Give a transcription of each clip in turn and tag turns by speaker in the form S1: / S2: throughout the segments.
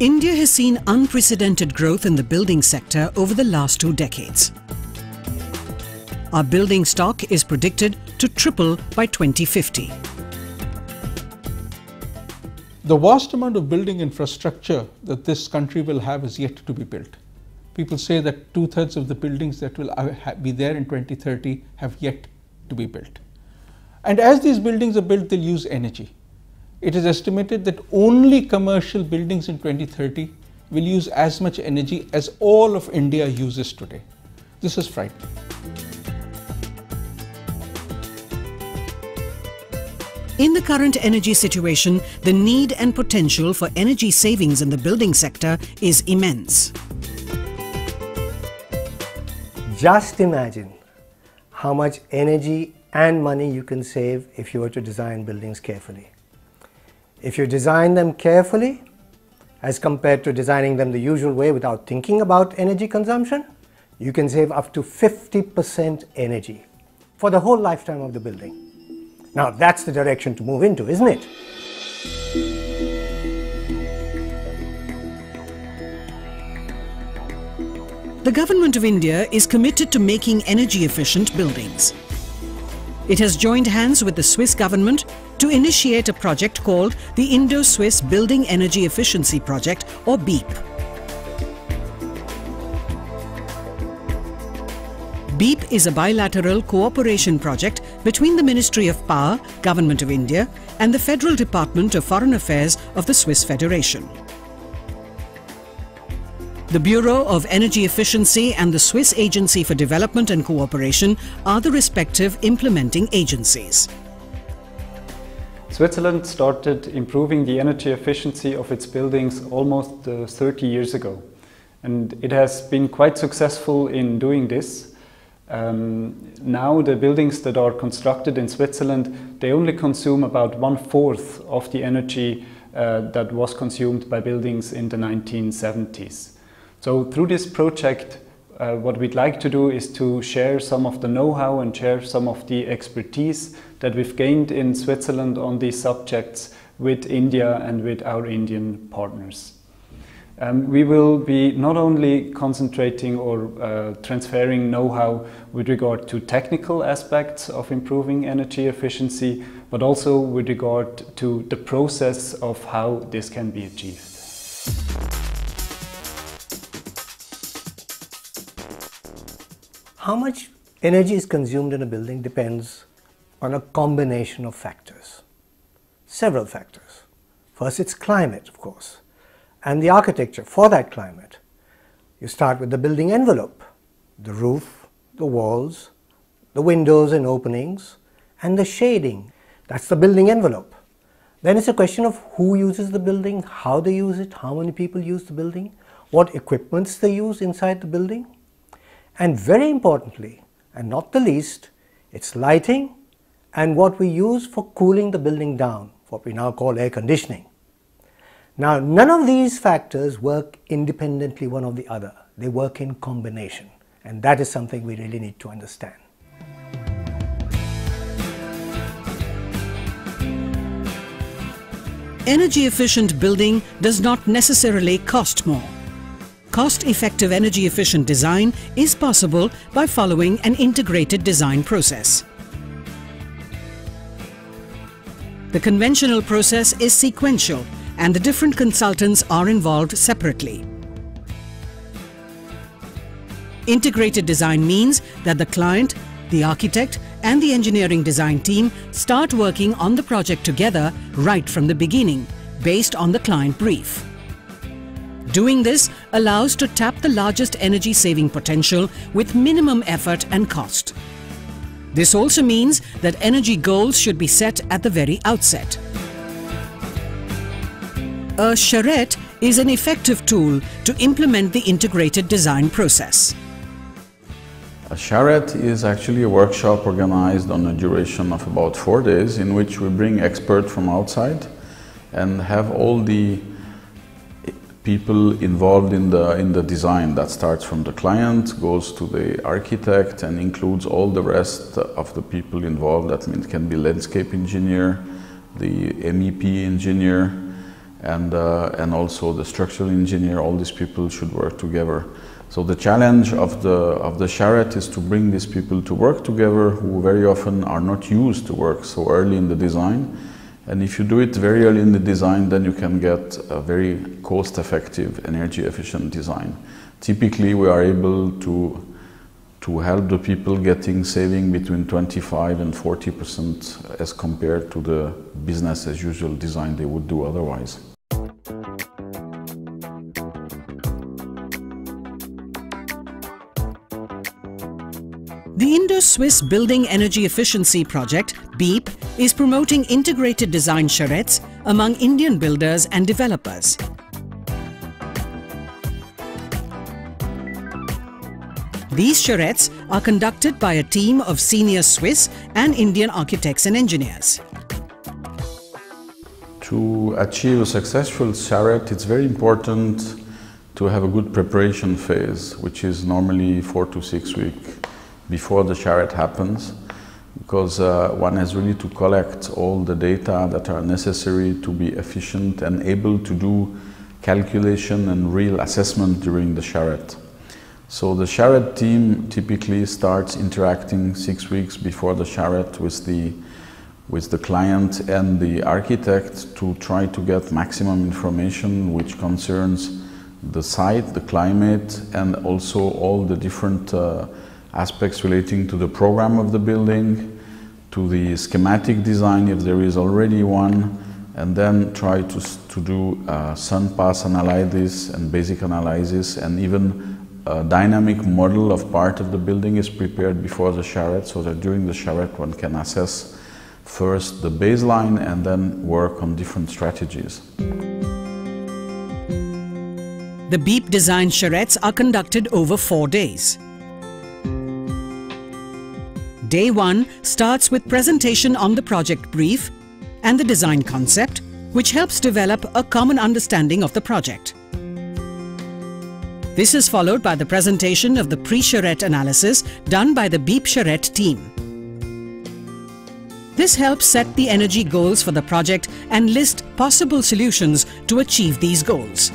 S1: India has seen unprecedented growth in the building sector over the last 2 decades. Our building stock is predicted to triple by 2050.
S2: The vast amount of building infrastructure that this country will have is yet to be built. People say that 2/3 of the buildings that will be there in 2030 have yet to be built. And as these buildings are built, they'll use energy. It is estimated that only commercial buildings in 2030 will use as much energy as all of India uses today. This is frightening.
S1: In the current energy situation, the need and potential for energy savings in the building sector is immense.
S3: Just imagine how much energy and money you can save if you were to design buildings carefully. If you design them carefully, as compared to designing them the usual way without thinking about energy consumption, you can save up to 50% energy for the whole lifetime of the building. Now that's the direction to move into, isn't it?
S1: The Government of India is committed to making energy-efficient buildings. It has joined hands with the Swiss government to initiate a project called the Indo-Swiss Building Energy Efficiency Project, or BEEP. BEEP is a bilateral cooperation project between the Ministry of Power, Government of India, and the Federal Department of Foreign Affairs of the Swiss Federation. The Bureau of Energy Efficiency and the Swiss Agency for Development and Cooperation are the respective implementing agencies.
S4: Switzerland started improving the energy efficiency of its buildings almost 30 years ago, and it has been quite successful in doing this. Now the buildings that are constructed in Switzerland, they only consume about 1/4 of the energy that was consumed by buildings in the 1970s. So through this project, what we'd like to do is to share some of the know-how and share some of the expertise that we've gained in Switzerland on these subjects with India and with our Indian partners. We will be not only concentrating or transferring know-how with regard to technical aspects of improving energy efficiency, but also with regard to the process of how this can be achieved.
S3: How much energy is consumed in a building depends on a combination of factors, several factors. First, it's climate, of course, and the architecture for that climate. You start with the building envelope, the roof, the walls, the windows and openings, and the shading. That's the building envelope. Then it's a question of who uses the building, how they use it, how many people use the building, what equipments they use inside the building. And very importantly, and not the least, it's lighting and what we use for cooling the building down, what we now call air conditioning. Now, none of these factors work independently one of the other. They work in combination, and that is something we really need to understand.
S1: Energy-efficient building does not necessarily cost more. Cost-effective energy-efficient design is possible by following an integrated design process. The conventional process is sequential, and the different consultants are involved separately. Integrated design means that the client, the architect, and the engineering design team start working on the project together right from the beginning, based on the client brief. Doing this allows to tap the largest energy saving potential with minimum effort and cost. This also means that energy goals should be set at the very outset. A charrette is an effective tool to implement the integrated design process.
S5: A charrette is actually a workshop organized on a duration of about 4 days, in which we bring experts from outside and have all the people involved in the design. That starts from the client, goes to the architect, and includes all the rest of the people involved. That means it can be landscape engineer, the MEP engineer, and also the structural engineer. All these people should work together. So the challenge of the charrette is to bring these people to work together who very often are not used to work so early in the design. And if you do it very early in the design, then you can get a very cost-effective, energy-efficient design. Typically, we are able to help the people getting saving between 25 and 40% as compared to the business as usual design they would do otherwise.
S1: The Indo-Swiss Building Energy Efficiency Project, BEEP, is promoting integrated design charrettes among Indian builders and developers. These charrettes are conducted by a team of senior Swiss and Indian architects and engineers.
S5: To achieve a successful charrette, it's very important to have a good preparation phase, which is normally 4 to 6 weeks before the charrette happens, because one has really to collect all the data that are necessary to be efficient and able to do calculation and real assessment during the charrette. So the charrette team typically starts interacting 6 weeks before the charrette with the client and the architect to try to get maximum information which concerns the site, the climate, and also all the different aspects relating to the program of the building, to the schematic design if there is already one, and then try to do sun pass analysis and basic analysis, and even a dynamic model of part of the building is prepared before the charrette, so that during the charrette one can assess first the baseline and then work on different strategies.
S1: The BEEP design charrettes are conducted over 4 days. Day 1 starts with presentation on the project brief and the design concept, which helps develop a common understanding of the project. This is followed by the presentation of the pre-charrette analysis done by the BEEP charrette team. This helps set the energy goals for the project and list possible solutions to achieve these goals.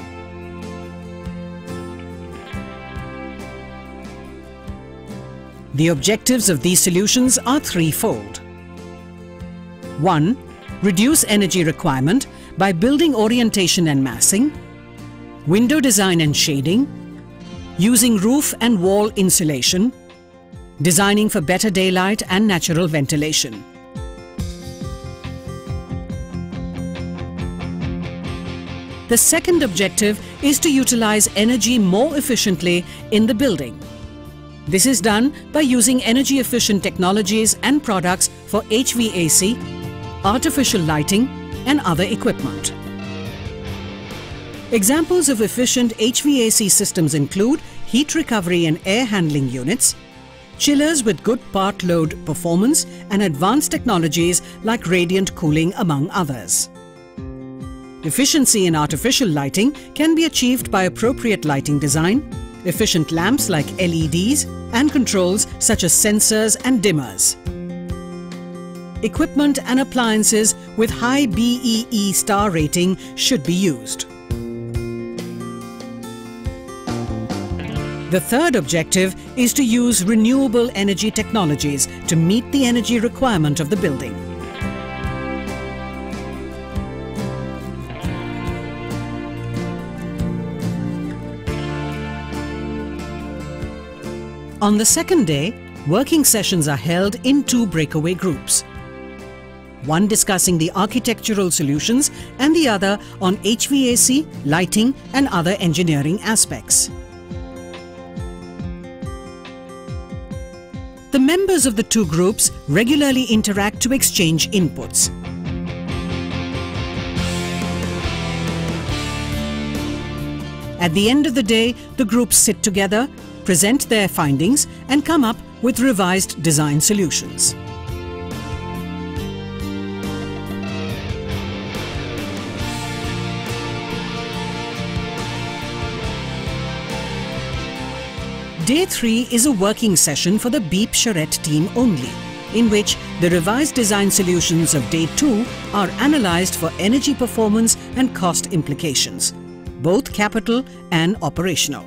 S1: The objectives of these solutions are threefold. 1. Reduce energy requirement by building orientation and massing, window design and shading, using roof and wall insulation, designing for better daylight and natural ventilation. The second objective is to utilize energy more efficiently in the building. This is done by using energy-efficient technologies and products for HVAC, artificial lighting, and other equipment. Examples of efficient HVAC systems include heat recovery and air handling units, chillers with good part load performance, and advanced technologies like radiant cooling, among others. Efficiency in artificial lighting can be achieved by appropriate lighting design, efficient lamps like LEDs, and controls such as sensors and dimmers. Equipment and appliances with high BEE star rating should be used. The third objective is to use renewable energy technologies to meet the energy requirement of the building. On the second day, working sessions are held in 2 breakaway groups. One discussing the architectural solutions and the other on HVAC, lighting, and other engineering aspects. The members of the 2 groups regularly interact to exchange inputs. At the end of the day, the groups sit together, present their findings, and come up with revised design solutions. Day 3 is a working session for the BEEP charrette team only. in which the revised design solutions of Day 2 are analysed for energy performance and cost implications, both capital and operational.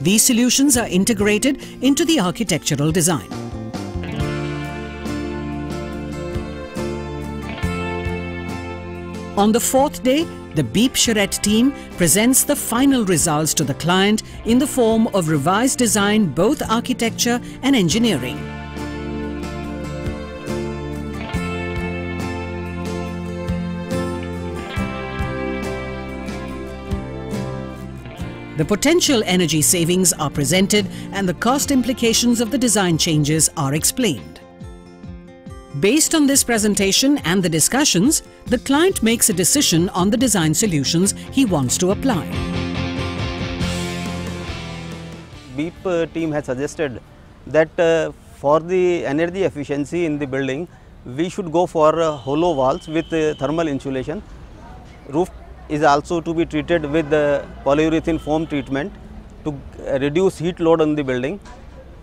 S1: These solutions are integrated into the architectural design. On the fourth day, the BEEP Charette team presents the final results to the client in the form of revised design, both architecture and engineering. The potential energy savings are presented and the cost implications of the design changes are explained. Based on this presentation and the discussions, the client makes a decision on the design solutions he wants to apply.
S6: BEEP team has suggested that for the energy efficiency in the building, we should go for hollow walls with thermal insulation. Roof is also to be treated with the polyurethane foam treatment to reduce heat load on the building.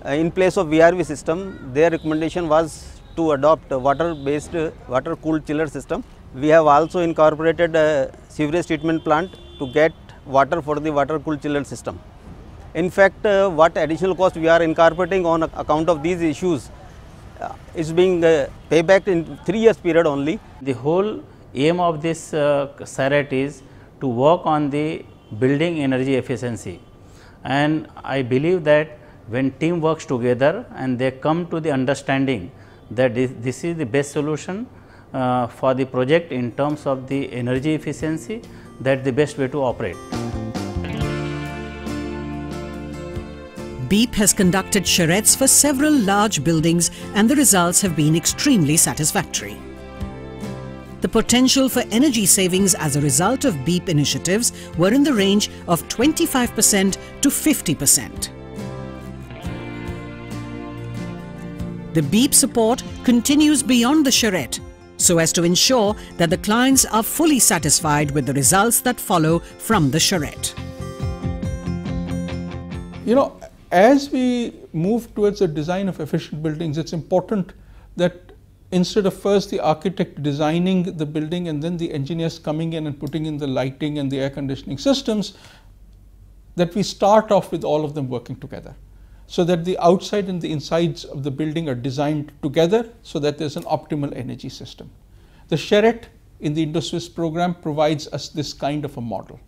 S6: In place of VRV system, their recommendation was to adopt a water-based, water-cooled chiller system. We have also incorporated a sewage treatment plant to get water for the water-cooled chiller system. In fact, what additional cost we are incorporating on account of these issues is being payback in 3 years period only.
S7: The whole aim of this Charette is to work on the building energy efficiency, and I believe that when team works together and they come to the understanding that this is the best solution for the project in terms of the energy efficiency, that's the best way to operate.
S1: BEEP has conducted charrettes for several large buildings and the results have been extremely satisfactory. The potential for energy savings as a result of BEEP initiatives were in the range of 25% to 50%. The BEEP support continues beyond the charrette so as to ensure that the clients are fully satisfied with the results that follow from the charrette.
S2: You know, as we move towards the design of efficient buildings, it's important that instead of first the architect designing the building and then the engineers coming in and putting in the lighting and the air conditioning systems, that we start off with all of them working together, so that the outside and the insides of the building are designed together so that there's an optimal energy system. The Charette in the Indo-Swiss program provides us this kind of a model.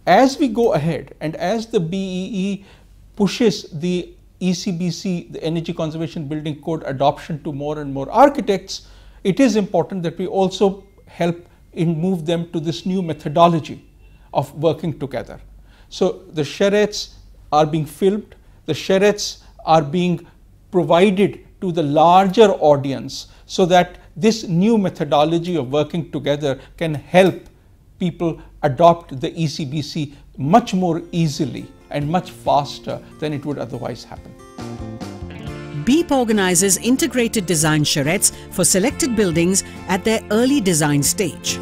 S2: As we go ahead and as the BEE pushes the ECBC, the Energy Conservation Building Code adoption to more and more architects, it is important that we also help in move them to this new methodology of working together. So the charrettes are being filmed, the charrettes are being provided to the larger audience so that this new methodology of working together can help people adopt the ECBC much more easily and much faster than it would otherwise happen.
S1: BEEP organizes integrated design charrettes for selected buildings at their early design stage.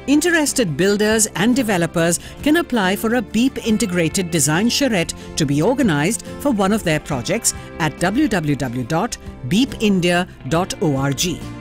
S1: Interested builders and developers can apply for a BEEP Integrated Design Charrette to be organized for one of their projects at www.beepindia.org.